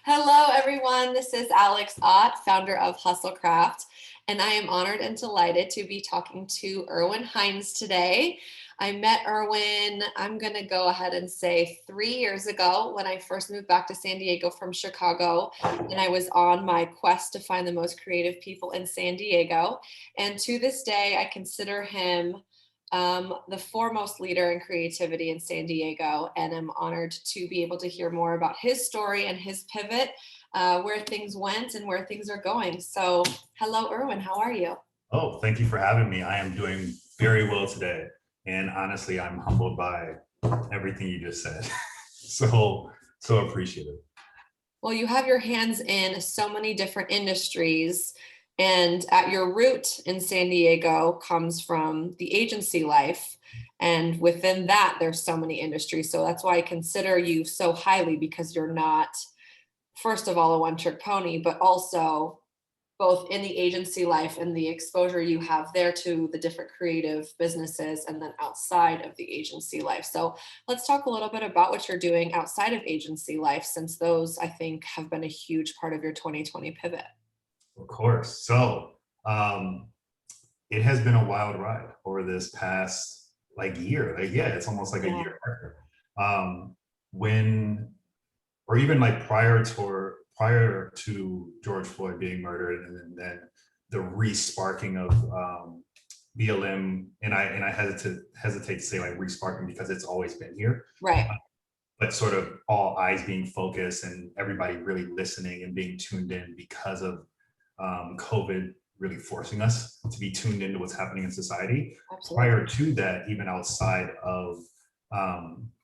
Hello, everyone. This is Alex Ott, founder of Hustlecraft, and I am honored and delighted to be talking to Erwin Hines today. I met Erwin, I'm going to go ahead and say 3 years ago when I first moved back to San Diego from Chicago, and I was on my quest to find the most creative people in San Diego. And to this day, I consider him the foremost leader in creativity in San Diego, and I'm honored to be able to hear more about his story and his pivot, where things went and where things are going. So, hello, Erwin. How are you? Oh, thank you for having me. I am doing very well today. And honestly, I'm humbled by everything you just said. So appreciative. Well, you have your hands in so many different industries, and at your root in San Diego comes from the agency life. And within that, there's so many industries. So that's why I consider you so highly, because you're not, first of all, a one-trick pony, but also both in the agency life and the exposure you have there to the different creative businesses, and then outside of the agency life. So let's talk a little bit about what you're doing outside of agency life, since those, I think, have been a huge part of your 2020 pivot. Of course. It has been a wild ride over this past year. Yeah, it's almost like a Yeah. year. Um, when, or even like prior to George Floyd being murdered, and then the re-sparking of BLM, and I hesitate to say like re-sparking because it's always been here, Right. but sort of all eyes being focused and everybody really listening and being tuned in because of COVID really forcing us to be tuned into what's happening in society. Absolutely. Prior to that, even outside of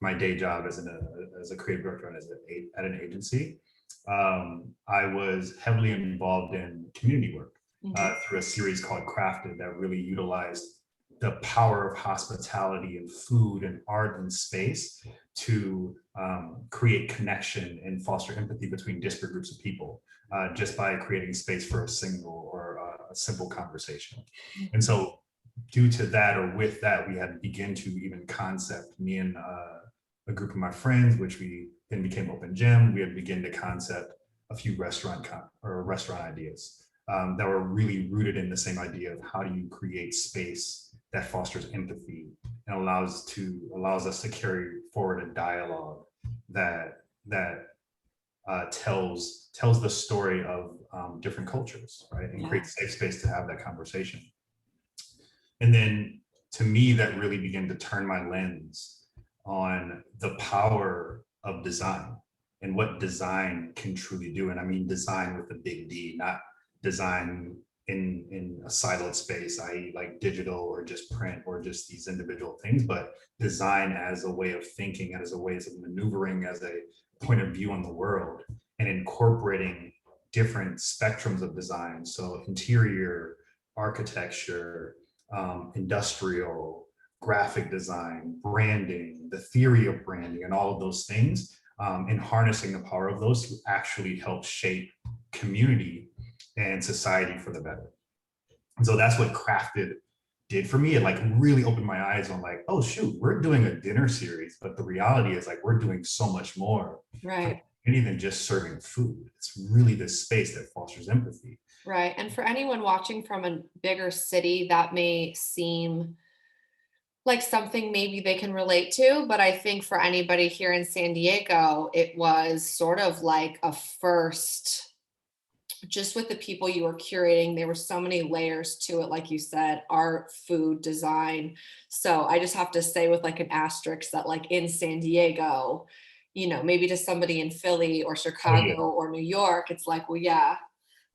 my day job as a creative director and at an agency, I was heavily involved in community work through a series called Crafted that really utilized the power of hospitality and food and art and space to create connection and foster empathy between disparate groups of people, just by creating space for a single or a simple conversation. And so due to that, or with that, we had to begin to even concept, me and a group of my friends, which we then became Open Gym, we had begun to concept a few restaurant ideas that were really rooted in the same idea of how do you create space that fosters empathy and allows us to carry forward a dialogue that tells the story of different cultures, right? And creates a safe space to have that conversation. And then to me, that really began to turn my lens on the power of design and what design can truly do. And I mean design with a big D, not design in a siloed space, i.e. like digital or just print or just these individual things, but design as a way of thinking, as a way of maneuvering, as a point of view on the world, and incorporating different spectrums of design. So interior, architecture, industrial, graphic design, branding, the theory of branding, and all of those things, and harnessing the power of those to actually help shape community and society for the better. And so that's what Crafted did for me. It like really opened my eyes on like, oh shoot, we're doing a dinner series, but the reality is like we're doing so much more Right. than just serving food. It's really this space that fosters empathy. Right. And for anyone watching from a bigger city, that may seem like something maybe they can relate to. But I think for anybody here in San Diego, it was sort of like a first, just with the people you were curating. There were so many layers to it, like you said, art, food, design. So I just have to say with like an asterisk that like in San Diego, maybe to somebody in Philly or Chicago or New York, it's like, well, yeah.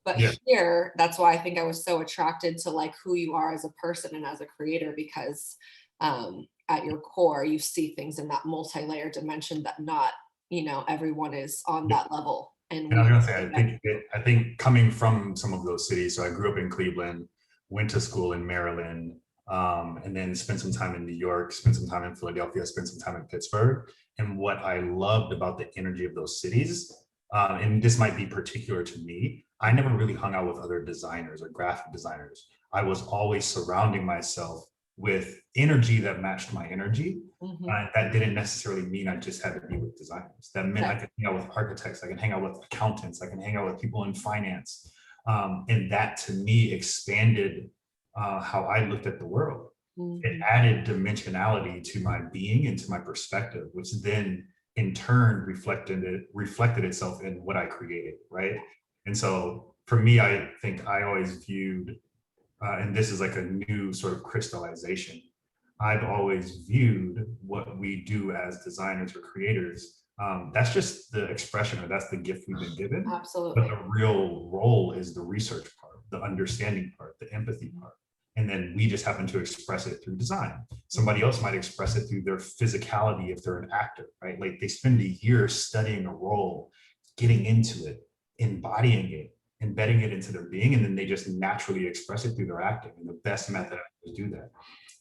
But here, that's why I think I was so attracted to like who you are as a person and as a creator, because at your core, you see things in that multi-layer dimension that not, everyone is on that level. And I was gonna say, I think coming from some of those cities, so I grew up in Cleveland, went to school in Maryland, and then spent some time in New York, spent some time in Philadelphia, spent some time in Pittsburgh. And what I loved about the energy of those cities, and this might be particular to me, I never really hung out with other designers or graphic designers. I was always surrounding myself with energy that matched my energy. That didn't necessarily mean I just had to be with designers. That meant I Right. could hang out with architects, I can hang out with accountants, I can hang out with people in finance. And that to me expanded how I looked at the world. It Mhm. added dimensionality to my being and to my perspective, which then in turn reflected itself in what I created, right? And so for me, I think I always viewed, and this is like a new sort of crystallization, I've always viewed what we do as designers or creators, that's just the expression, or that's the gift we've been given. But Absolutely. the real role is the research part, the understanding part, the empathy part. And then we just happen to express it through design. Somebody else might express it through their physicality if they're an actor, right? Like they spend a year studying a role, getting into it, embodying it, embedding it into their being, and then they just naturally express it through their acting. And the best method to do that.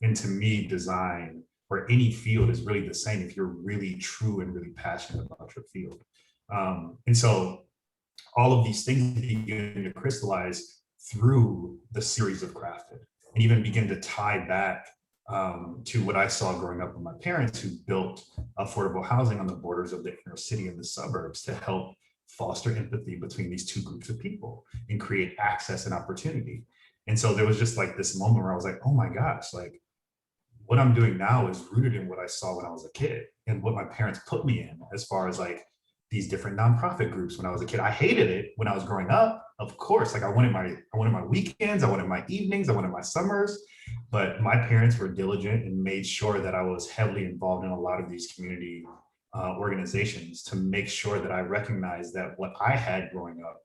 And to me, design or any field is really the same if you're really true and really passionate about your field. And so all of these things begin to crystallize through the series of Crafted, and even begin to tie back to what I saw growing up with my parents, who built affordable housing on the borders of the inner city and the suburbs to help foster empathy between these two groups of people and create access and opportunity. And so there was just like this moment where I was like, oh my gosh, like what I'm doing now is rooted in what I saw when I was a kid and what my parents put me in, as far as like these different nonprofit groups when I was a kid. I hated it when I was growing up. Of course, like I wanted my weekends, I wanted my evenings, I wanted my summers, but my parents were diligent and made sure that I was heavily involved in a lot of these community organizations to make sure that I recognized that what I had growing up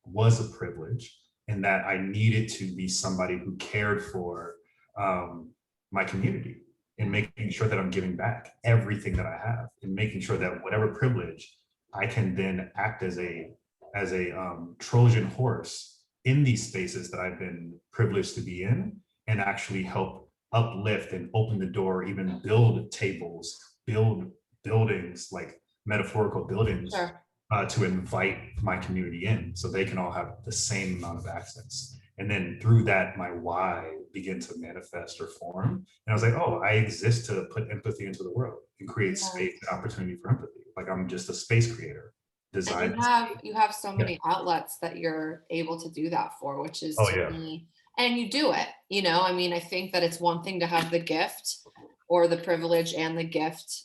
was a privilege, and that I needed to be somebody who cared for my community, and making sure that I'm giving back everything that I have, and making sure that whatever privilege I can then act as a Trojan horse in these spaces that I've been privileged to be in, and actually help uplift and open the door, even build tables, build buildings, like metaphorical buildings, Sure. to invite my community in so they can all have the same amount of access. And then through that, my why began to manifest or form. And I was like, oh, I exist to put empathy into the world and create Yeah. space and opportunity for empathy. Like I'm just a space creator, And design. you have so Yeah. many outlets that you're able to do that for, which is Oh to yeah. me, and you do it, I mean, I think that it's one thing to have the gift or the privilege and the gift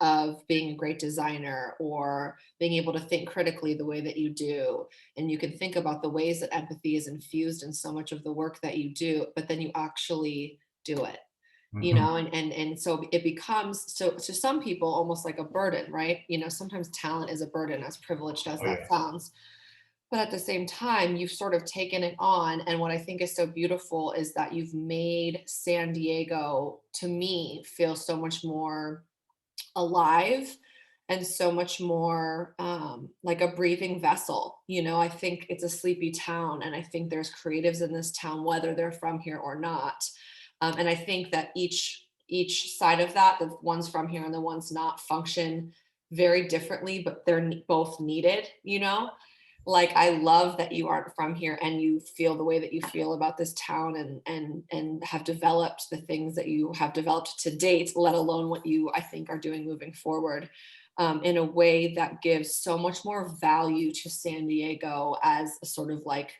of being a great designer, or being able to think critically the way that you do. And you can think about the ways that empathy is infused in so much of the work that you do, but then you actually do it. Mhm. And so it becomes, so to some people, almost like a burden, right? Sometimes talent is a burden, as privileged as Oh that yeah. sounds, but at the same time you've sort of taken it on. And what I think is so beautiful is that you've made San Diego, to me, feel so much more alive, and so much more like a breathing vessel. I think it's a sleepy town, and I think there's creatives in this town, whether they're from here or not. And I think that each side of that, the ones from here and the ones not, function very differently, but they're both needed. Like, I love that you aren't from here and you feel the way that you feel about this town, and have developed the things that you have developed to date, let alone what you, I think, are doing moving forward, in a way that gives so much more value to San Diego as a sort of like,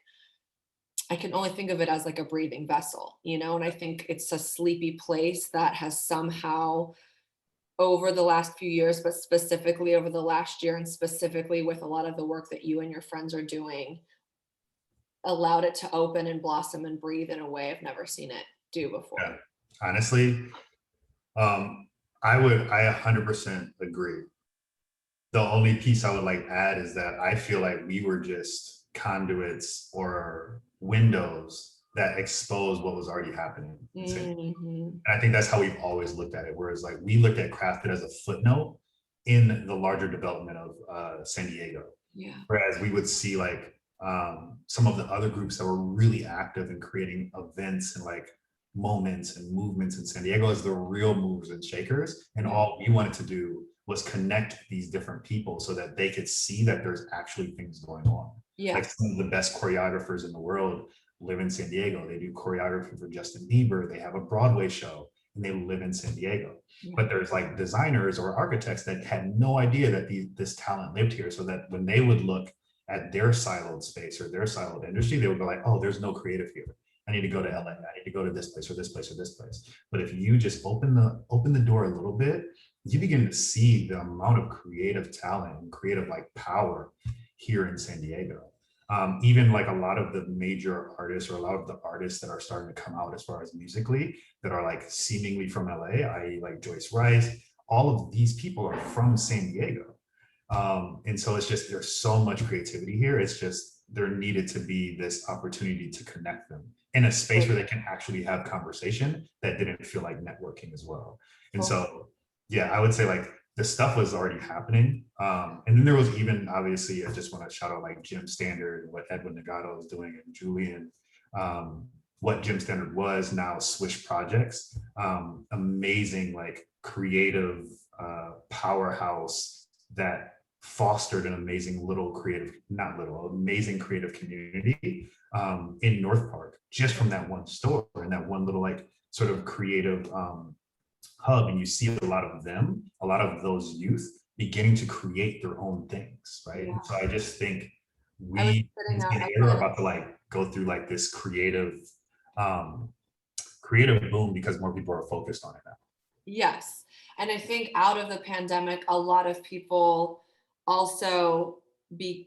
I can only think of it as like a breathing vessel, and I think it's a sleepy place that has somehow, over the last few years, but specifically over the last year, and specifically with a lot of the work that you and your friends are doing, allowed it to open and blossom and breathe in a way I've never seen it do Yeah. before. Honestly, um, I 100% agree. The only piece I would like add is that I feel like we were just conduits or windows that expose what was already happening in San Diego. Mhm. And I think that's how we've always looked at it. Whereas like we looked at Crafted as a footnote in the larger development of San Diego. Yeah. Whereas we would see like some of the other groups that were really active in creating events and like moments and movements in San Diego as the real movers and shakers. And Yeah. all we wanted to do was connect these different people so that they could see that there's actually things going on. Yeah. Like some of the best choreographers in the world live in San Diego. They do choreography for Justin Bieber. They have a Broadway show. and they live in San Diego. Yeah. But there's like designers or architects that had no idea that this talent lived here. So that when they would look at their siloed space or their siloed industry, they would be like, oh, there's no creative here. I need to go to LA. I need to go to this place or this place or this place. But if you just open the door a little bit, you begin to see the amount of creative talent and creative like power here in San Diego. Even like a lot of the major artists or a lot of the artists that are starting to come out as far as musically that are like seemingly from LA, i.e. like Joyce Rice, all of these people are from San Diego. And so it's just, there's so much creativity here. It's just, there needed to be this opportunity to connect them in a space where they can actually have conversation that didn't feel like networking as well. And so, yeah, I would say like the stuff was already happening. And then there was even, obviously, I just want to shout out like Jim Standard, what Edwin Nagato is doing, and Julian, what Jim Standard was, now Swish Projects, amazing, like creative powerhouse that fostered an amazing little creative, amazing creative community in North Park, just from that one store and that one little like sort of creative hub. And you see a lot of those youth beginning to create their own things, right? Yeah. And so I just think we are about to like go through like this creative boom because more people are focused on it now. Yes. And I think out of the pandemic, a lot of people also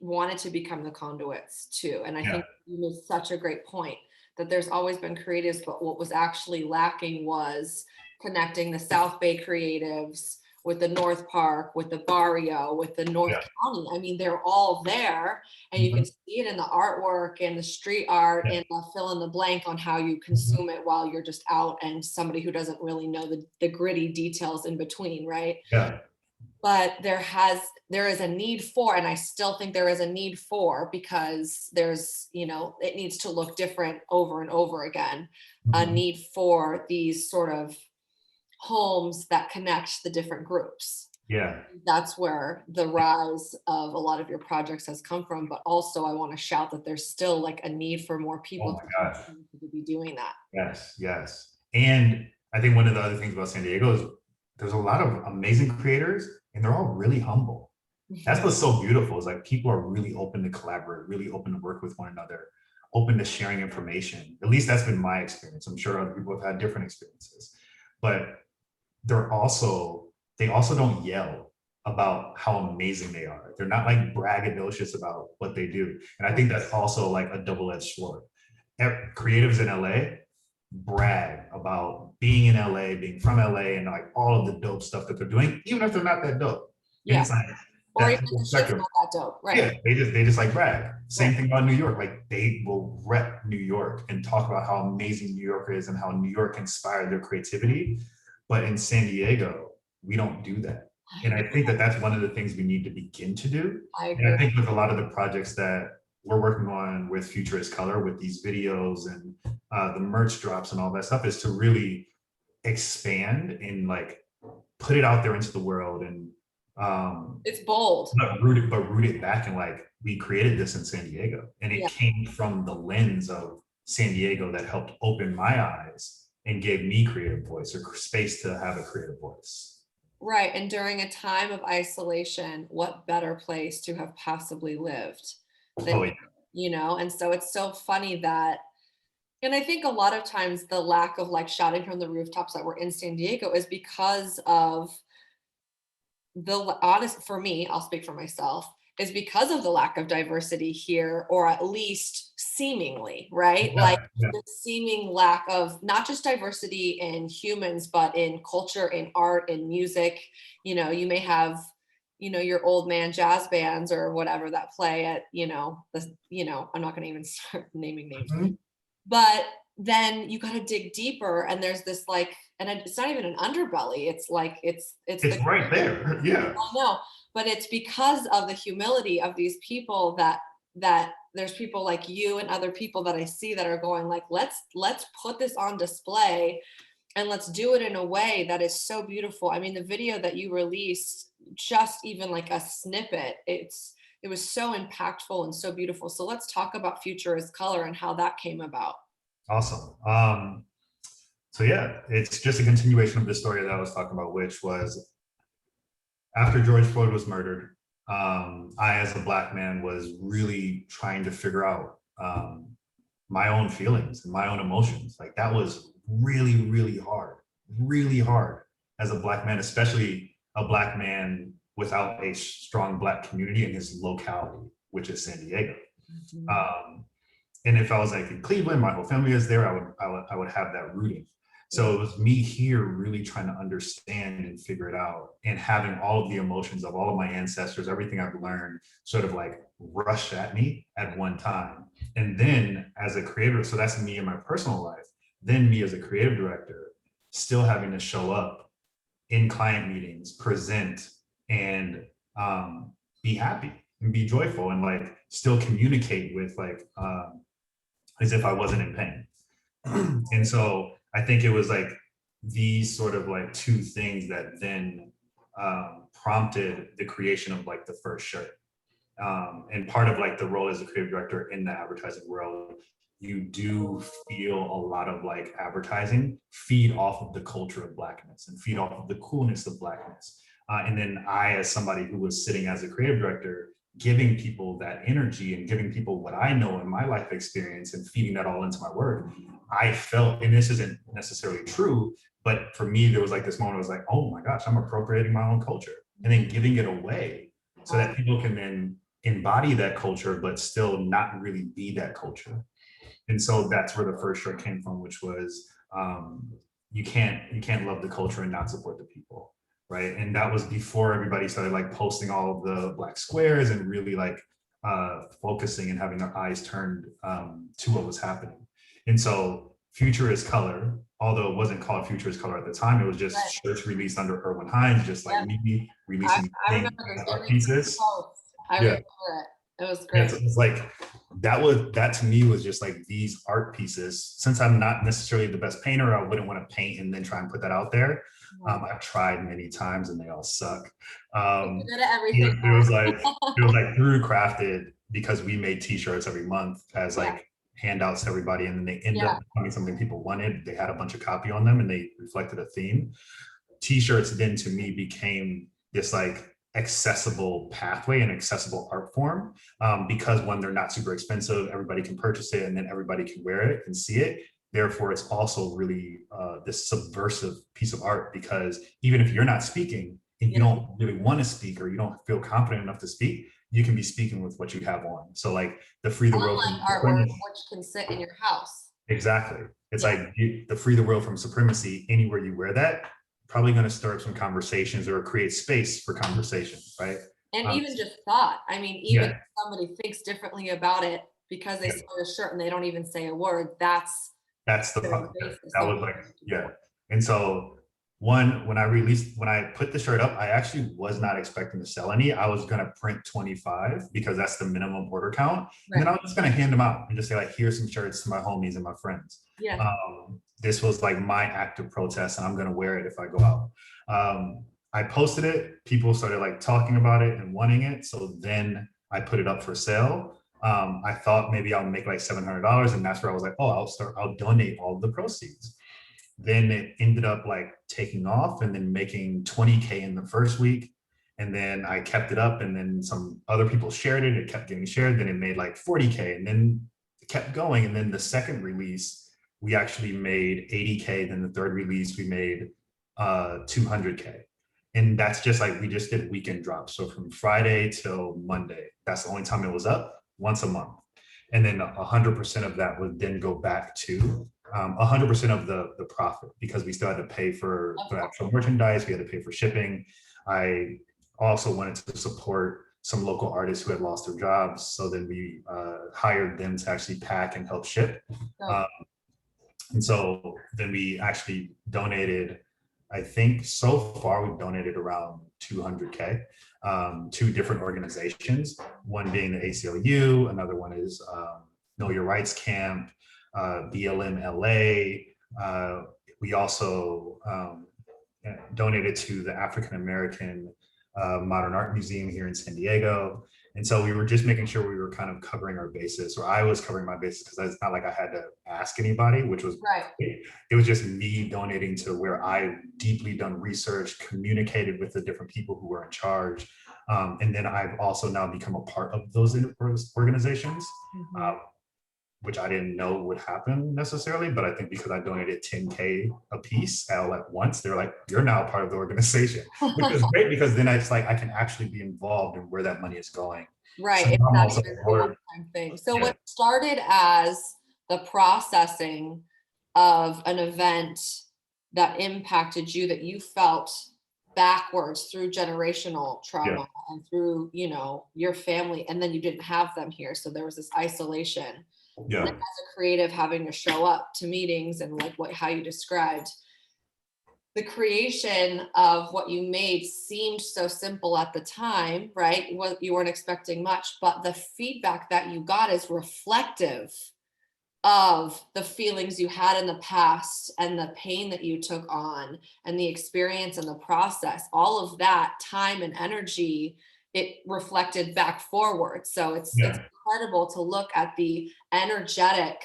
wanted to become the conduits too. And I think you made such a great point that there's always been creatives, but what was actually lacking was connecting the South Bay creatives with the North Park, with the Barrio, with the North County. I mean, they're all there, and you can see it in the artwork and the street art and the fill in the blank on how you consume it while you're just out and somebody who doesn't really know the gritty details in between, right? Yeah. But there is a need for, and I still think there is a need for, because there's, it needs to look different over and over again, a need for these sort of homes that connect the different groups. Yeah. That's where the rise of a lot of your projects has come from. But also I want to shout that there's still like a need for more people to be doing that. Yes, yes. And I think one of the other things about San Diego is there's a lot of amazing creators and they're all really humble. That's what's so beautiful, is like people are really open to collaborate, really open to work with one another, open to sharing information. At least that's been my experience. I'm sure other people have had different experiences, but they also don't yell about how amazing they are. They're not like braggadocious about what they do. And I think that's also like a double-edged sword. Creatives in LA brag about being in LA, being from LA, and like all of the dope stuff that they're doing, even if they're not that dope. Yeah. And it's like, or even the shit's not that dope, right? Yeah, they just like brag. Same thing about New York. Like they will rep New York and talk about how amazing New York is and how New York inspired their creativity. But in San Diego, we don't do that. And I think that that's one of the things we need to begin to do. I agree. And I think with a lot of the projects that we're working on with Future is Color, with these videos and the merch drops and all that stuff, is to really expand and like put it out there into the world. And it's bold, but root it back, and like, we created this in San Diego, and it came from the lens of San Diego that helped open my eyes and gave me creative voice, or space to have a creative voice. Right. And during a time of isolation, what better place to have possibly lived than, and so it's so funny that, and I think a lot of times the lack of like shouting from the rooftops that we're in San Diego is because of for me, I'll speak for myself, is because of the lack of diversity here, or at least seemingly, right? The seeming lack of not just diversity in humans, but in culture, in art, in music. You may have, your old man jazz bands or whatever that play at, I'm not going to even start naming names, but then you got to dig deeper, and there's this like, and it's not even an underbelly. It's like, it's right there. Yeah. I know, but it's because of the humility of these people that there's people like you and other people that I see that are going like, let's put this on display, and let's do it in a way that is so beautiful. I mean, the video that you released, just even like a snippet, it was so impactful and so beautiful. So let's talk about Future is Color and how that came about. Awesome. So yeah, it's just a continuation of the story that I was talking about, which was after George Floyd was murdered, I, as a Black man, was really trying to figure out my own feelings and my own emotions. Like that was really hard as a Black man, especially a Black man without a strong Black community in his locality, which is San Diego. Mhm. And if I was like in Cleveland, my whole family is there, I would have that rooting. So it was me here really trying to understand and figure it out, and having all of the emotions of all of my ancestors, everything I've learned sort of like rush at me at one time. And then as a creator, so that's me in my personal life, then me as a creative director, still having to show up in client meetings, present, and be happy and be joyful, and like still communicate with like as if I wasn't in pain. And so I think it was like these sort of like two things that then prompted the creation of like the first shirt. And part of like the role as a creative director in the advertising world, you do feel a lot of like advertising feed off of the culture of Blackness and feed off of the coolness of Blackness. And then I, as somebody who was sitting as a creative director, giving people that energy and giving people what I know in my life experience and feeding that all into my work, I felt, and this isn't necessarily true, but for me, there was like this moment, I was like, oh my gosh, I'm appropriating my own culture and then giving it away so that people can then embody that culture, but still not really be that culture. And so that's where the first shirt came from, which was you can't love the culture and not support the people, right? And that was before everybody started like posting all of the Black squares and really like focusing and having their eyes turned to what was happening. And so Future is Color, although it wasn't called Future is Color at the time, it was just shirts released under Erwin Hines, just like me releasing I things, remember there's art every pieces. post. I Yeah. remember it. It was Yeah, great. so it's like that to me was just like these art pieces. Since I'm not necessarily the best painter, I wouldn't want to paint and then try and put that out there. I've tried many times and they all suck. Good at everything. It was like through crafted because we made t-shirts every month as like handouts to everybody, and then they ended up becoming something people wanted. They had a bunch of copy on them and they reflected a theme. T-shirts then to me became this like accessible pathway and accessible art form, because when they're not super expensive, everybody can purchase it and then everybody can wear it and see it. Therefore, it's also really this subversive piece of art, because even if you're not speaking and you don't really want to speak or you don't feel confident enough to speak, you can be speaking with what you have on. So like the Free the World Online artwork, which can sit in your house. Exactly. It's like the Free the World from Supremacy, anywhere you wear that, probably going to start some conversations or create space for conversation, right? And even just thought. I mean, even if somebody thinks differently about it because they saw a shirt and they don't even say a word, that's the part that was like, And so when I put the shirt up, I actually was not expecting to sell any. I was going to print 25 because that's the minimum order count. And then I was just going to hand them out and just say like, here's some shirts to my homies and my friends. This was like my act of protest and I'm going to wear it if I go out. I posted it, people started like talking about it and wanting it. So then I put it up for sale. I thought maybe I'll make like $700, and that's where I was like, oh, I'll donate all of the proceeds. Then it ended up like taking off and then making 20K in the first week. And then I kept it up, and then some other people shared it. It kept getting shared. Then it made like 40K, and then it kept going. And then the second release, we actually made 80K. Then the third release, we made 200K. And that's just like, we just did weekend drops. So from Friday till Monday, that's the only time it was up, once a month. And then 100% of that would then go back to 100% of the profit, because we still had to pay for actual merchandise. We had to pay for shipping. I also wanted to support some local artists who had lost their jobs. So then we hired them to actually pack and help ship. And so then we actually donated, I think so far we've donated around 200K to different organizations, one being the ACLU, another one is Know Your Rights Camp, BLM LA. We also donated to the African American modern art museum here in San Diego. And so we were just making sure we were kind of covering our bases, or I was covering my bases, because it's not like I had to ask anybody, which was Right. it was just me donating to where I deeply done research, communicated with the different people who were in charge. And then I've also now become a part of those organizations, which I didn't know would happen necessarily, but I think because I donated 10K a piece all at once, they're like, you're now part of the organization, which is great, because then it's like I can actually be involved in where that money is going. Right. So It's I'm not also even a board. one-time thing. So Yeah. what started as the processing of an event that impacted you, that you felt backwards through generational trauma and through, you know, your family, and then you didn't have them here. So there was this isolation. Yeah. And then as a creative, having to show up to meetings and like how you described, the creation of what you made seemed so simple at the time, right? You weren't expecting much, but the feedback that you got is reflective of the feelings you had in the past and the pain that you took on and the experience and the process. All of that time and energy, it reflected back forward. So it's incredible to look at the energetic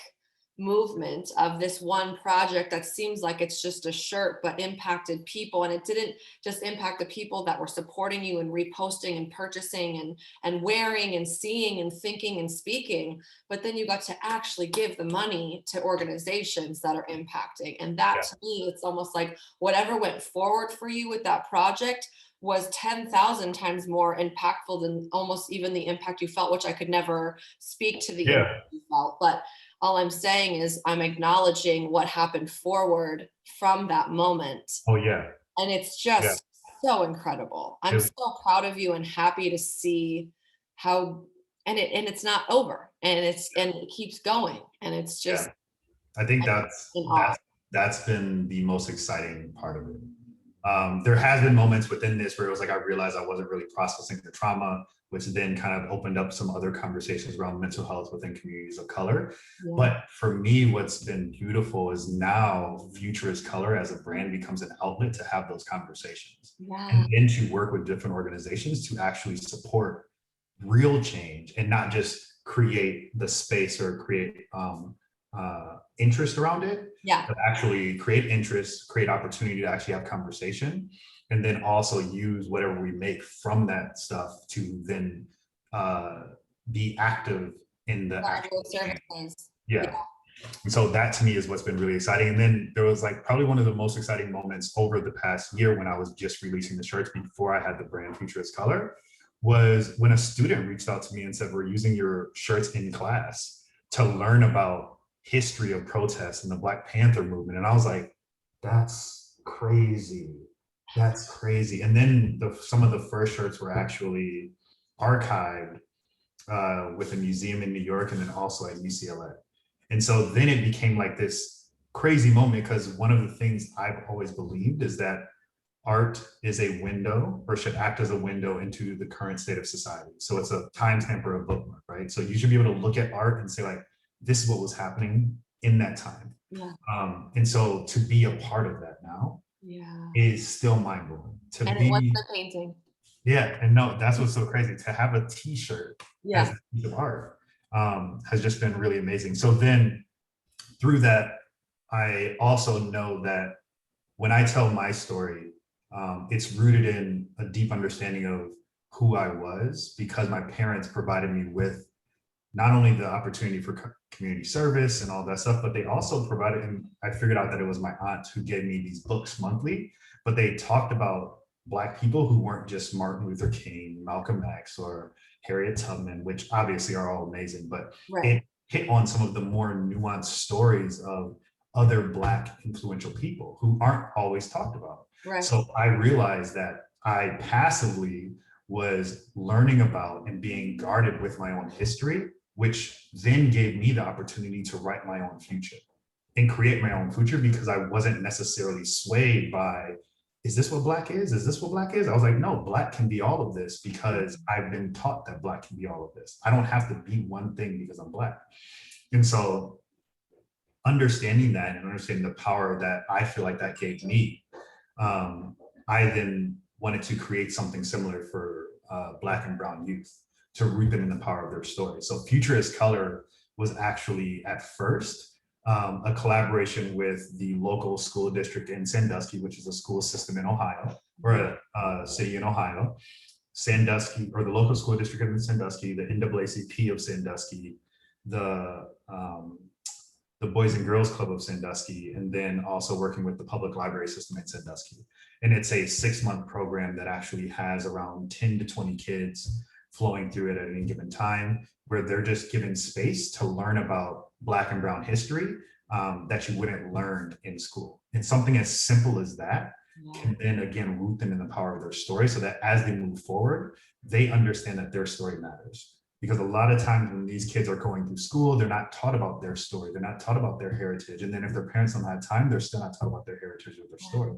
movement of this one project that seems like it's just a shirt, but impacted people. And it didn't just impact the people that were supporting you and reposting and purchasing and wearing and seeing and thinking and speaking, but then you got to actually give the money to organizations that are impacting. And that to me, it's almost like whatever went forward for you with that project was 10,000 times more impactful than almost even the impact you felt, which I could never speak to the impact you felt. But all I'm saying is I'm acknowledging what happened forward from that moment. Oh yeah. And it's just so incredible. I'm so proud of you and happy to see how, and it's not over, and it keeps going, and it's just, I think that's been the most exciting part of it. There has been moments within this where it was like I realized I wasn't really processing the trauma, which then kind of opened up some other conversations around mental health within communities of color. But for me, what's been beautiful is now Future is Color as a brand becomes an outlet to have those conversations, and then to work with different organizations to actually support real change and not just create the space or create interest around it, but actually create interest, create opportunity to actually have conversation, and then also use whatever we make from that stuff to then be active in the actual services. And so that to me is what's been really exciting. And then there was like probably one of the most exciting moments over the past year when I was just releasing the shirts before I had the brand Future is Color, was when a student reached out to me and said, we're using your shirts in class to learn about history of protests and the Black Panther movement. And I was like, that's crazy. That's crazy. And then some of the first shirts were actually archived with a museum in New York and then also at UCLA. And so then it became like this crazy moment, because one of the things I've always believed is that art is a window, or should act as a window into the current state of society. So it's a timestamp or a bookmark, right? So you should be able to look at art and say like, this is what was happening in that time. And so to be a part of that now is still mind-blowing. And it was the painting. And no, that's what's so crazy. To have a t-shirt as a piece of art has just been really amazing. So then through that, I also know that when I tell my story, it's rooted in a deep understanding of who I was, because my parents provided me with not only the opportunity for community service and all that stuff, but they also provided, and I figured out that it was my aunt who gave me these books monthly, but they talked about Black people who weren't just Martin Luther King, Malcolm X, or Harriet Tubman, which obviously are all amazing, but it hit on some of the more nuanced stories of other Black influential people who aren't always talked about. So I realized that I passively was learning about and being guarded with my own history, which then gave me the opportunity to write my own future and create my own future, because I wasn't necessarily swayed by, is this what Black is? Is this what Black is? I was like, no, Black can be all of this, because I've been taught that Black can be all of this. I don't have to be one thing because I'm Black. And so understanding that and understanding the power that I feel like that gave me, I then wanted to create something similar for Black and Brown youth to root them in the power of their story. So Future is Color was actually at first a collaboration with the local school district in Sandusky, which is a school system in Ohio, or a city in Ohio. Sandusky, or the local school district in Sandusky, the NAACP of Sandusky, the Boys and Girls Club of Sandusky, and then also working with the public library system in Sandusky. And it's a 6-month program that actually has around 10 to 20 kids flowing through it at any given time, where they're just given space to learn about Black and Brown history that you wouldn't learn in school. And something as simple as that can then again root them in the power of their story, so that as they move forward, they understand that their story matters. Because a lot of times when these kids are going through school, they're not taught about their story, they're not taught about their heritage. And then if their parents don't have time, they're still not taught about their heritage or their story.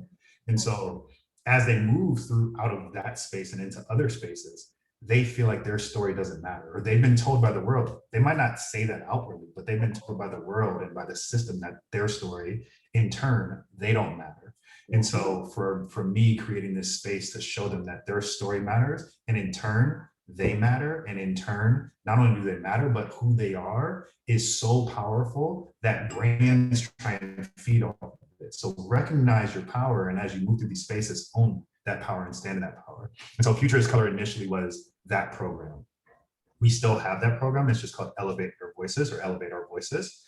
And so as they move through out of that space and into other spaces, they feel like their story doesn't matter, or they've been told by the world. They might not say that outwardly, but they've been told by the world and by the system that their story, in turn, they don't matter. And so for me, creating this space to show them that their story matters, and in turn, they matter, and in turn, not only do they matter, but who they are is so powerful that brands try and feed off of it. So recognize your power, and as you move through these spaces, own that power and stand in that power. And so Future is Color initially was that program. We still have that program. It's just called Elevate Your Voices, or Elevate Our Voices,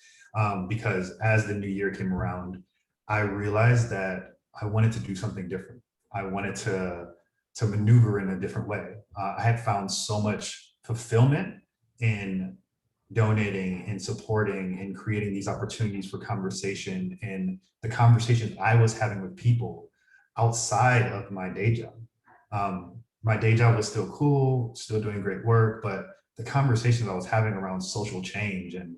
because as the new year came around, I realized that I wanted to do something different. I wanted to maneuver in a different way. I had found so much fulfillment in donating and supporting and creating these opportunities for conversation, and the conversations I was having with people outside of my day job. My day job was still cool, still doing great work, but the conversations I was having around social change and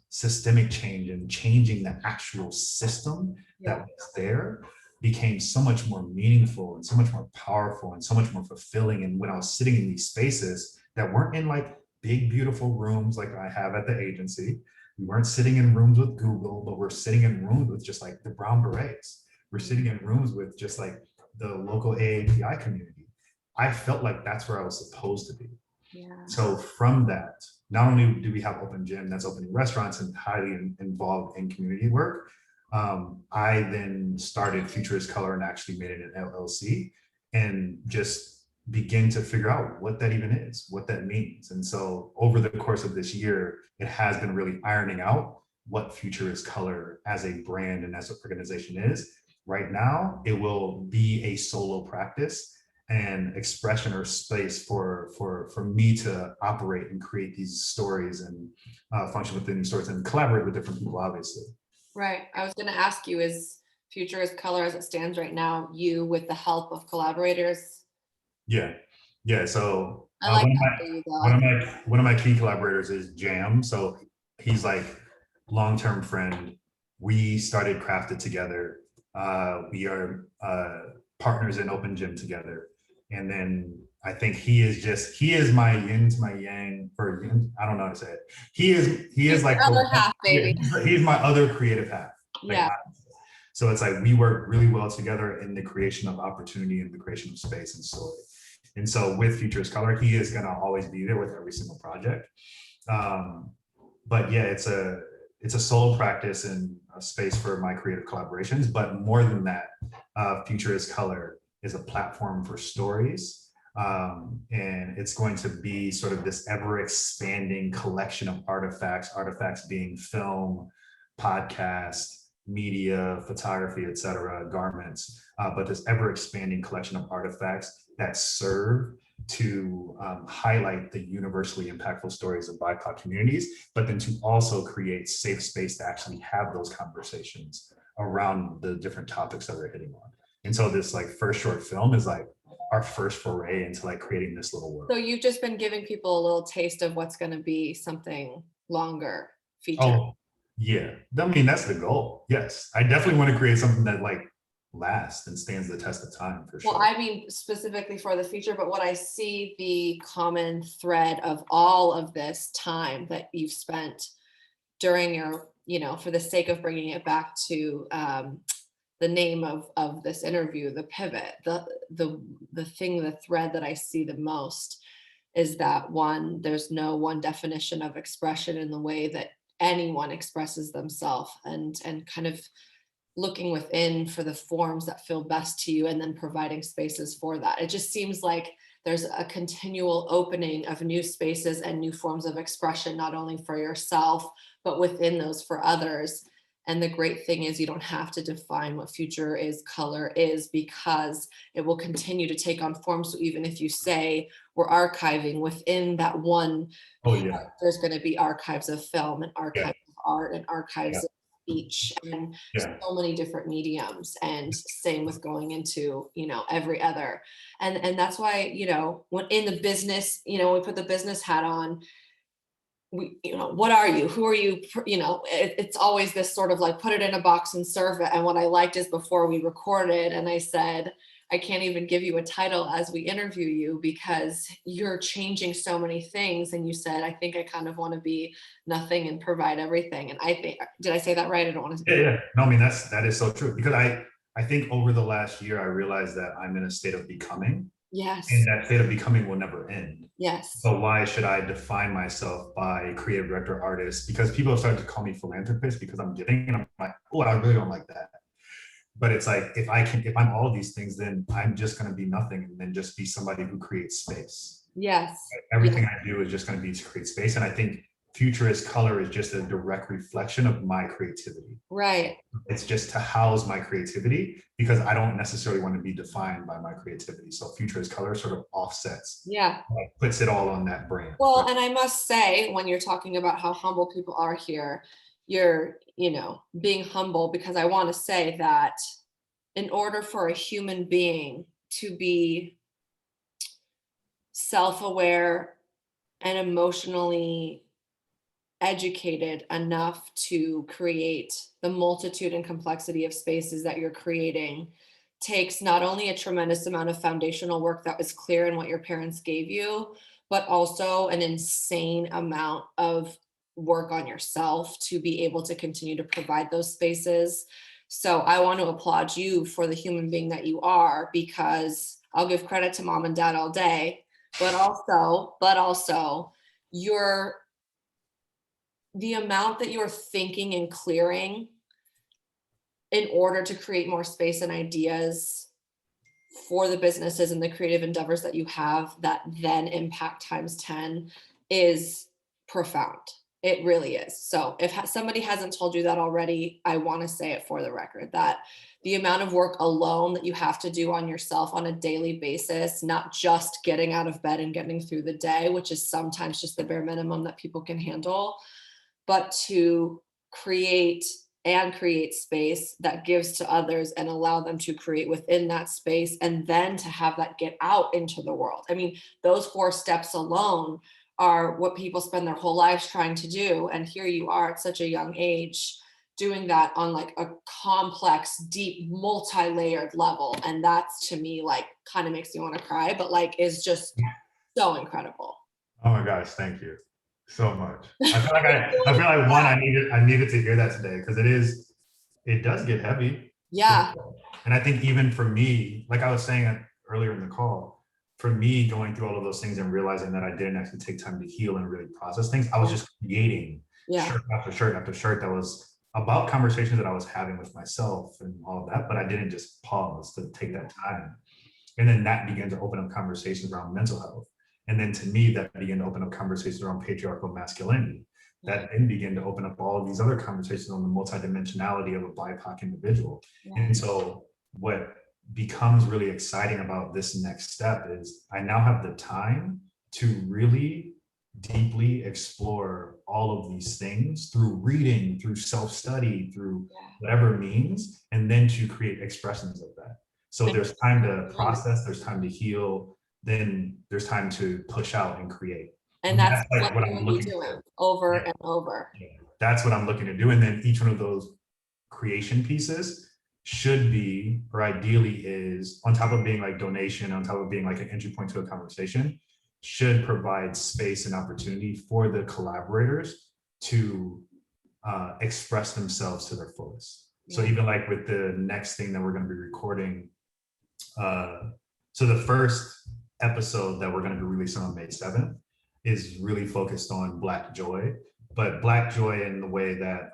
systemic change and changing the actual system that was there became so much more meaningful and so much more powerful and so much more fulfilling. And when I was sitting in these spaces that weren't in like big, beautiful rooms like I have at the agency, we weren't sitting in rooms with Google, but we're sitting in rooms with just like the Brown Berets. We're sitting in rooms with just like the local AAPI community. I felt like that's where I was supposed to be. So from that, not only do we have Open Gym that's opening restaurants and highly involved in community work, I then started Future is Color and actually made it an LLC and just begin to figure out what that even is, what that means. And so over the course of this year, it has been really ironing out what Future is Color as a brand and as an organization is. Right now, it will be a solo practice and expression or space for me to operate and create these stories and function within these stories and collaborate with different people, obviously. Right. I was going to ask you, is Future is Color as it stands right now, you with the help of collaborators? Yeah. So I like that for you, though. one of my key collaborators is Jam. So he's like long-term friend. We started Crafted together. We are partners in Open Gym together. And then I think he is my yin to my yang, or I don't know how to say it. He is like other half, baby. He's my other creative half. Like, Yeah. So it's like we work really well together in the creation of opportunity and the creation of space and story. And so with Future is Color, he is gonna always be there with every single project. But yeah, it's a solo practice and a space for my creative collaborations. But more than that, Future is Color is a platform for stories. And it's going to be sort of this ever expanding collection of artifacts being film, podcast, media, photography, etc., garments, but this ever expanding collection of artifacts that serve to highlight the universally impactful stories of BIPOC communities, but then to also create safe space to actually have those conversations around the different topics that we're hitting on. And so this like first short film is like our first foray into like creating this little world. So you've just been giving people a little taste of what's going to be something longer feature. Oh, yeah. I mean, that's the goal. Yes. I definitely want to create something that like lasts and stands the test of time for sure. Well, I mean, specifically for the feature, but what I see the common thread of all of this time that you've spent during your, for the sake of bringing it back to the name of this interview, the pivot, the thing, the thread that I see the most is that one, there's no one definition of expression in the way that anyone expresses themselves, and kind of looking within for the forms that feel best to you and then providing spaces for that. It just seems like there's a continual opening of new spaces and new forms of expression, not only for yourself, but within those for others. And the great thing is you don't have to define what future is color is, because it will continue to take on form. So even if you say we're archiving within that one, Oh yeah. there's going to be archives of film and Yeah. archives of art and archives Yeah. of speech and Yeah. so many different mediums. And same with going into, every other. And that's why, when in the business, we put the business hat on, what are you? Who are you? It's always this sort of like, put it in a box and serve it. And what I liked is before we recorded, and I said, I can't even give you a title as we interview you because you're changing so many things. And you said, I think I kind of want to be nothing and provide everything. And I think, did I say that right? I don't want to. Yeah. No, I mean, that is so true, because I think over the last year, I realized that I'm in a state of becoming. Yes. And that state of becoming will never end. Yes. So why should I define myself by creative director, artist? Because people have started to call me philanthropist because I'm giving, and I'm like, oh, I really don't like that. But it's like, if I'm all of these things, then I'm just going to be nothing, and then just be somebody who creates space. Yes. Everything I do is just going to be to create space. And I think futurist color is just a direct reflection of my creativity. Right. It's just to house my creativity, because I don't necessarily want to be defined by my creativity. So futurist color sort of offsets. Yeah. Puts it all on that brand. Well, and I must say, when you're talking about how humble people are here, you're, being humble, because I want to say that in order for a human being to be self-aware and emotionally educated enough to create the multitude and complexity of spaces that you're creating takes not only a tremendous amount of foundational work that was clear in what your parents gave you, but also an insane amount of work on yourself to be able to continue to provide those spaces. So I want to applaud you for the human being that you are, because I'll give credit to mom and dad all day, but also the amount that you're thinking and clearing in order to create more space and ideas for the businesses and the creative endeavors that you have that then impact times 10 is profound. It really is. So if somebody hasn't told you that already, I want to say it for the record, that the amount of work alone that you have to do on yourself on a daily basis, not just getting out of bed and getting through the day, which is sometimes just the bare minimum that people can handle, but to create space that gives to others and allow them to create within that space, and then to have that get out into the world. I mean, those 4 steps alone are what people spend their whole lives trying to do. And here you are at such a young age doing that on like a complex, deep, multi-layered level. And that's, to me, like kind of makes me want to cry, but like is just so incredible. Oh my gosh, thank you so much. I feel like one, I needed to hear that today, because it does get heavy. Yeah. And I think even for me, like I was saying earlier in the call, for me going through all of those things and realizing that I didn't actually take time to heal and really process things, I was just creating shirt after shirt after shirt that was about conversations that I was having with myself and all of that, but I didn't just pause to take that time. And then that began to open up conversations around mental health. And then to me, that began to open up conversations around patriarchal masculinity. That then began to open up all of these other conversations on the multidimensionality of a BIPOC individual. Yeah. And so what becomes really exciting about this next step is I now have the time to really deeply explore all of these things through reading, through self-study, through whatever means, and then to create expressions of that. So there's time to process, there's time to heal, then there's time to push out and create. And that's like what I'm looking to over and over. Yeah. That's what I'm looking to do. And then each one of those creation pieces should be, or ideally is, on top of being like donation, on top of being like an entry point to a conversation, should provide space and opportunity for the collaborators to express themselves to their fullest. So even like with the next thing that we're going to be recording, so the first episode that we're going to be releasing on May 7th is really focused on Black joy, but Black joy in the way that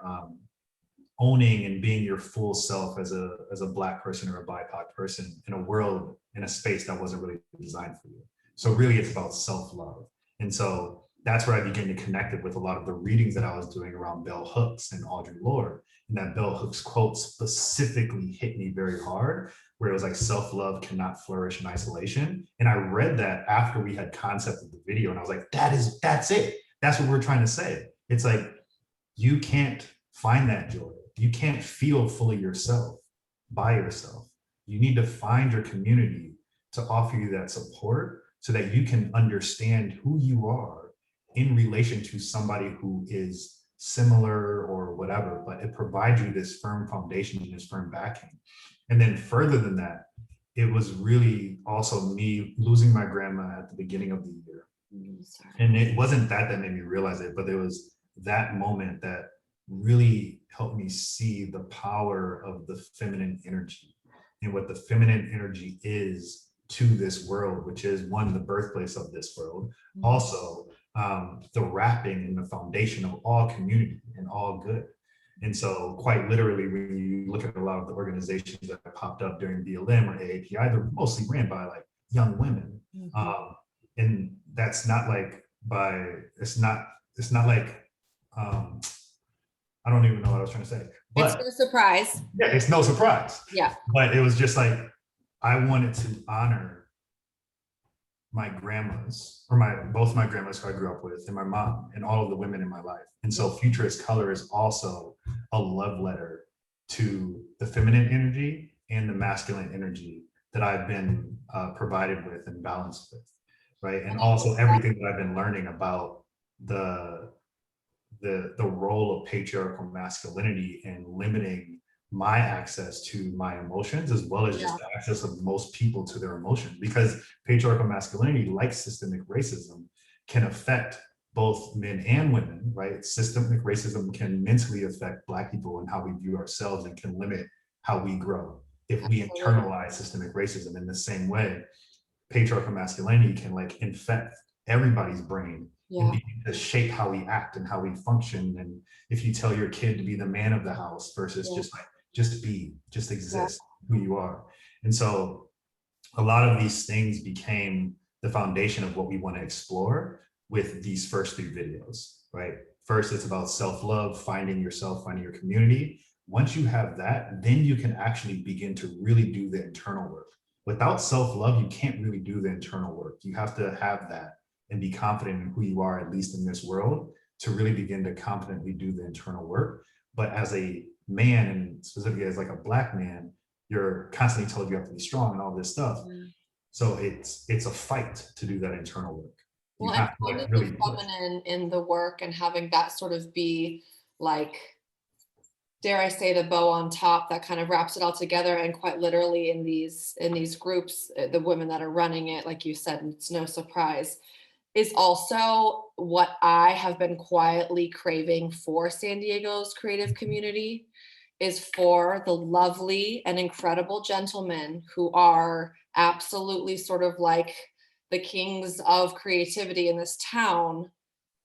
owning and being your full self as a Black person or a BIPOC person in a world, in a space that wasn't really designed for you. So really it's about self-love. And so that's where I began to connect it with a lot of the readings that I was doing around bell hooks and Audre Lorde. And that bell hooks quote specifically hit me very hard, where it was like, self-love cannot flourish in isolation. And I read that after we had concepted the video, and I was like, that's it. That's what we're trying to say. It's like, you can't find that joy. You can't feel fully yourself by yourself. You need to find your community to offer you that support so that you can understand who you are in relation to somebody who is similar or whatever, but it provides you this firm foundation and this firm backing. And then further than that, it was really also me losing my grandma at the beginning of the year. And it wasn't that made me realize it, but there was that moment that really helped me see the power of the feminine energy and what the feminine energy is to this world, which is one, the birthplace of this world, also the wrapping and the foundation of all community and all good. And so quite literally, when you look at a lot of the organizations that popped up during BLM or AAPI, they're mostly ran by like young women. And that's not like it's not like, I don't even know what I was trying to say. But it's no surprise. Yeah, it's no surprise. Yeah. But it was just like, I wanted to honor my grandmas, or both my grandmas who I grew up with, and my mom, and all of the women in my life. And so Futurist Color is also a love letter to the feminine energy and the masculine energy that I've been provided with and balanced with, right? And also everything that I've been learning about the role of patriarchal masculinity and limiting my access to my emotions, as well as just the access of most people to their emotions, because patriarchal masculinity, like systemic racism, can affect both men and women, right? Systemic racism can mentally affect Black people and how we view ourselves, and can limit how we grow if we internalize systemic racism. In the same way, patriarchal masculinity can like infect everybody's brain and begin to shape how we act and how we function. And if you tell your kid to be the man of the house versus just exist who you are. And so a lot of these things became the foundation of what we want to explore with these first 3 videos, right? First, it's about self-love, finding yourself, finding your community. Once you have that, then you can actually begin to really do the internal work. Without self-love, you can't really do the internal work. You have to have that and be confident in who you are, at least in this world, to really begin to confidently do the internal work. But as a man, and specifically as like a Black man, you're constantly told you have to be strong and all this stuff. So it's a fight to do that internal work. Well, and finding the feminine in the work and having that sort of be like, dare I say, the bow on top that kind of wraps it all together. And quite literally in these groups, the women that are running it, like you said, it's no surprise, is also what I have been quietly craving for San Diego's creative community, is for the lovely and incredible gentlemen who are absolutely sort of like the kings of creativity in this town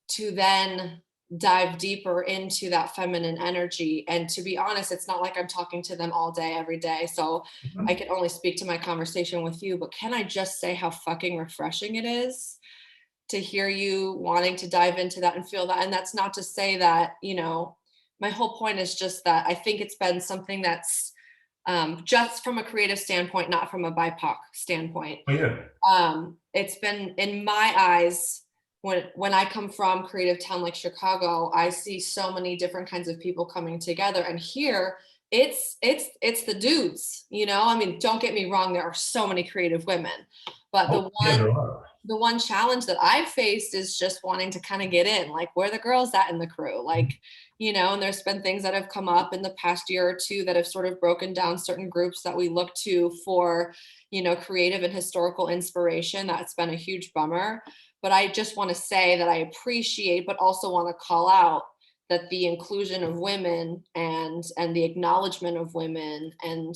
to then dive deeper into that feminine energy. And to be honest, it's not like I'm talking to them all day, every day. So I can only speak to my conversation with you, but can I just say how fucking refreshing it is to hear you wanting to dive into that and feel that? And that's not to say that, you know, my whole point is just that I think it's been something that's just from a creative standpoint, not from a BIPOC standpoint. It's been, in my eyes, when I come from creative town like Chicago, I see so many different kinds of people coming together. And here it's the dudes, you know, I mean, don't get me wrong, there are so many creative women, but the one challenge that I've faced is just wanting to kind of get in, like, where the girls at in the crew, like, you know. And there's been things that have come up in the past year or two that have sort of broken down certain groups that we look to for, you know, creative and historical inspiration. That's been a huge bummer. But I just want to say that I appreciate, but also want to call out that the inclusion of women and the acknowledgement of women and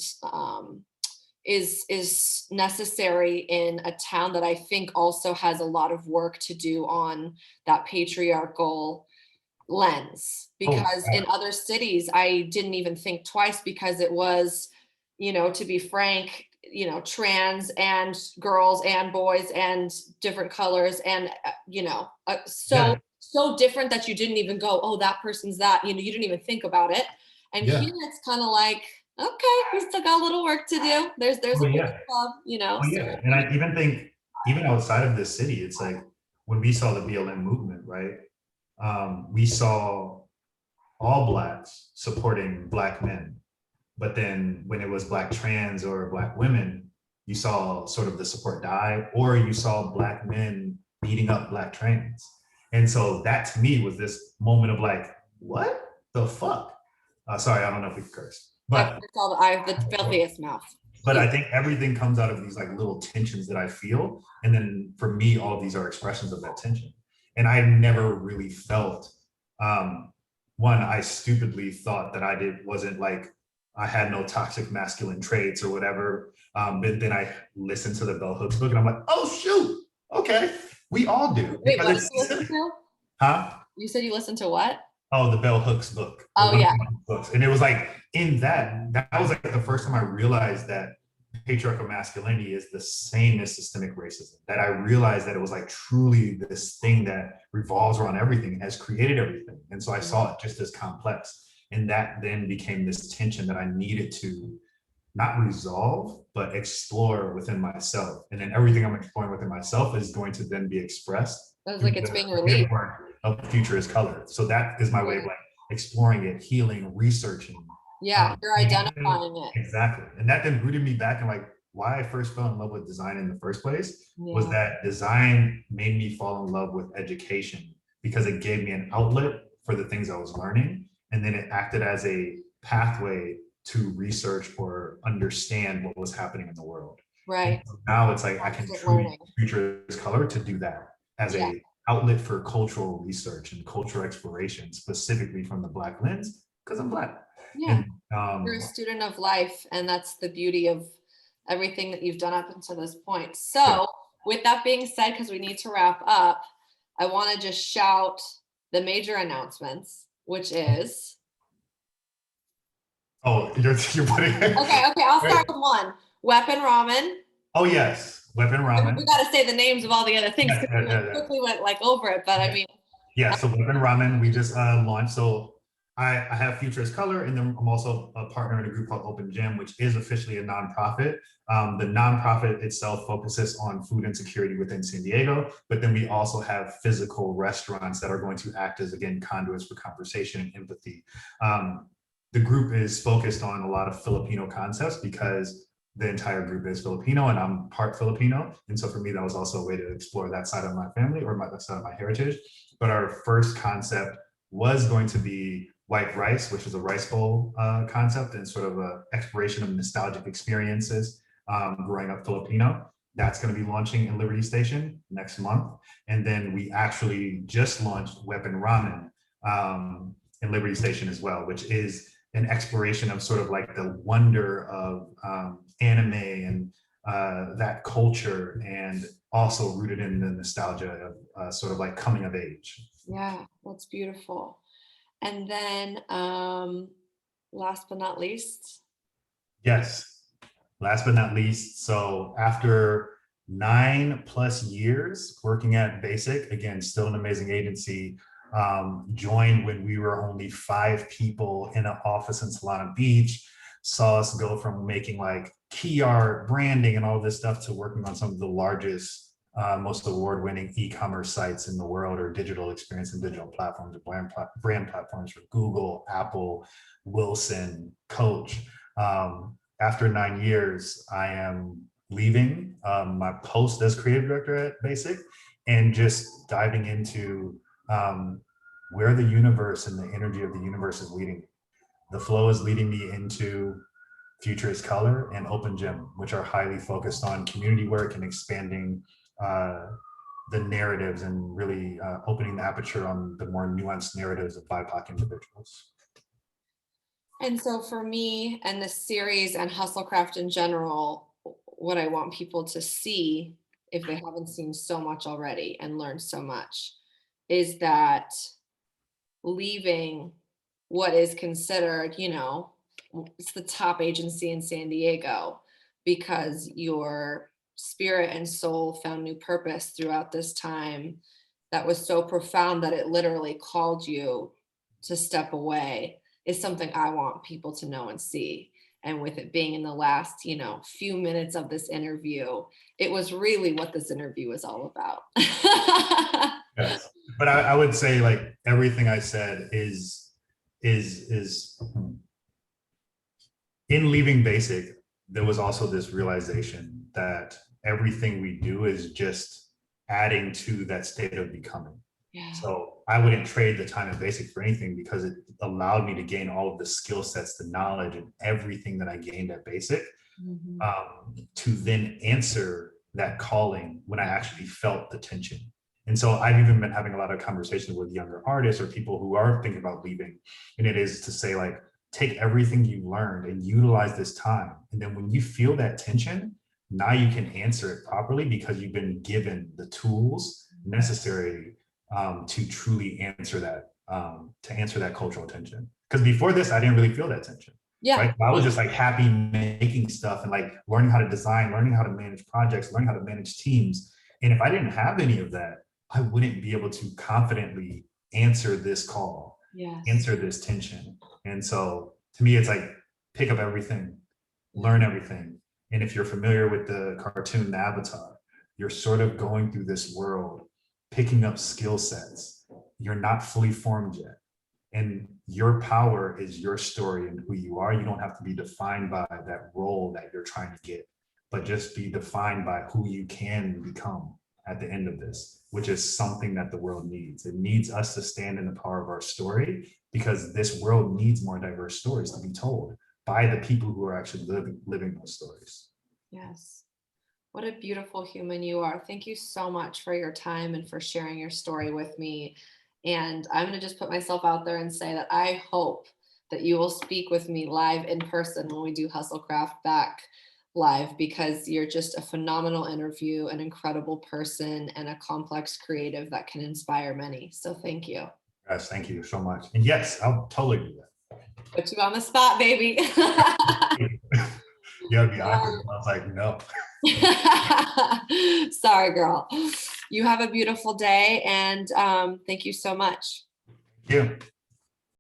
is necessary in a town that I think also has a lot of work to do on that patriarchal lens, because in other cities I didn't even think twice, because it was, to be frank, trans and girls and boys and different colors and so different that you didn't even go, oh, that person's that, you didn't even think about it. And here it's kind of like, okay, we still got a little work to do. There's Oh, a big yeah. club, Oh, yeah. And I even think, even outside of this city, it's like when we saw the BLM movement, right? We saw all Blacks supporting Black men. But then when it was Black trans or Black women, you saw sort of the support die, or you saw Black men beating up Black trans. And so that to me was this moment of like, what the fuck? Sorry, I don't know if we can curse, but I have the filthiest mouth. but I think everything comes out of these like little tensions that I feel. And then for me, all of these are expressions of that tension. And I never really felt, one, I stupidly thought that wasn't like, I had no toxic masculine traits or whatever. But then I listened to the Bell Hooks book and I'm like, oh shoot, okay, we all do. Wait, what did you listen to? Huh? You said you listened to what? Oh, the Bell Hooks book. Oh yeah. Books. And it was like in that was like the first time I realized that patriarchal masculinity is the same as systemic racism. That I realized that it was like truly this thing that revolves around everything and has created everything. And so I saw it just as complex. And that then became this tension that I needed to not resolve, but explore within myself. And then everything I'm exploring within myself is going to then be expressed. It was like it's being released. Of Future is Color. So that is my way of like exploring it, healing, researching. Yeah, you're identifying it. Exactly. And that then rooted me back in like why I first fell in love with design in the first place was that design made me fall in love with education because it gave me an outlet for the things I was learning. And then it acted as a pathway to research or understand what was happening in the world. Right. So now it's like I can truly Future is Color to do that as a outlet for cultural research and cultural exploration, specifically from the Black lens, because I'm Black. Yeah. And, you're a student of life, and that's the beauty of everything that you've done up until this point. So with that being said, because we need to wrap up, I want to just shout the major announcements, which is you're putting okay, I'll start with one. Weapon Ramen. Oh yes, Weapon Ramen. We got to say the names of all the other things because we quickly went like over it, but I mean so Weapon Ramen we just launched. So I have Future is Color, and then I'm also a partner in a group called Open Gym, which is officially a nonprofit. The nonprofit itself focuses on food insecurity within San Diego, but then we also have physical restaurants that are going to act as, again, conduits for conversation and empathy. The group is focused on a lot of Filipino concepts because the entire group is Filipino and I'm part Filipino. And so for me, that was also a way to explore that side of my family or that side of my heritage. But our first concept was going to be white rice, which is a rice bowl concept and sort of an exploration of nostalgic experiences growing up Filipino. That's going to be launching in Liberty Station next month. And then we actually just launched Weapon Ramen in Liberty Station as well, which is an exploration of sort of like the wonder of anime and that culture, and also rooted in the nostalgia of sort of like coming of age. Yeah, that's beautiful. And then last but not least. Yes, last but not least. So after 9+ years working at Basic, again, still an amazing agency, joined when we were only 5 people in an office in Solana Beach, saw us go from making like key art, branding, and all this stuff to working on some of the largest, most award-winning e-commerce sites in the world, or digital experience and digital platforms, or brand platforms for Google, Apple, Wilson, Coach. After 9 years, I am leaving my post as creative director at Basic and just diving into where the universe and the energy of the universe is leading. The flow is leading me into Future is Color and Open Gym, which are highly focused on community work and expanding the narratives and really opening the aperture on the more nuanced narratives of BIPOC individuals. And so for me and this series and Hustlecraft in general, what I want people to see, if they haven't seen so much already and learned so much, is that leaving what is considered, you know, it's the top agency in San Diego because your spirit and soul found new purpose throughout this time that was so profound that it literally called you to step away, is something I want people to know and see. And with it being in the last, you know, few minutes of this interview, it was really what this interview was all about. Yes. But I would say like everything I said is in leaving basic, there was also this realization that everything we do is just adding to that state of becoming. Yeah. So I wouldn't trade the time in basic for anything because it allowed me to gain all of the skill sets, the knowledge, and everything that I gained at basic to then answer that calling when I actually felt the tension. And so I've even been having a lot of conversations with younger artists or people who are thinking about leaving. And it is to say, like, take everything you learned and utilize this time. And then when you feel that tension, now you can answer it properly because you've been given the tools necessary to truly answer that cultural tension. Because before this, I didn't really feel that tension. Yeah. Right? I was just like happy making stuff and like learning how to design, learning how to manage projects, learning how to manage teams. And if I didn't have any of that, I wouldn't be able to confidently answer this call, answer this tension. And so to me, it's like pick up everything, learn everything. And if you're familiar with the cartoon Avatar, you're sort of going through this world, picking up skill sets. You're not fully formed yet. And your power is your story and who you are. You don't have to be defined by that role that you're trying to get, but just be defined by who you can become at the end of this, which is something that the world needs. It needs us to stand in the power of our story because this world needs more diverse stories to be told by the people who are actually living those stories. Yes. What a beautiful human you are. Thank you so much for your time and for sharing your story with me. And I'm going to just put myself out there and say that I hope that you will speak with me live in person when we do Hustlecraft back live, because you're just a phenomenal interview, an incredible person, and a complex creative that can inspire many. So thank you. Yes, thank you so much. And yes, I'll totally do that. Put you on the spot, baby. Yeah, it'd be awkward. I was like, no. Sorry, girl. You have a beautiful day, and thank you so much. Thank you.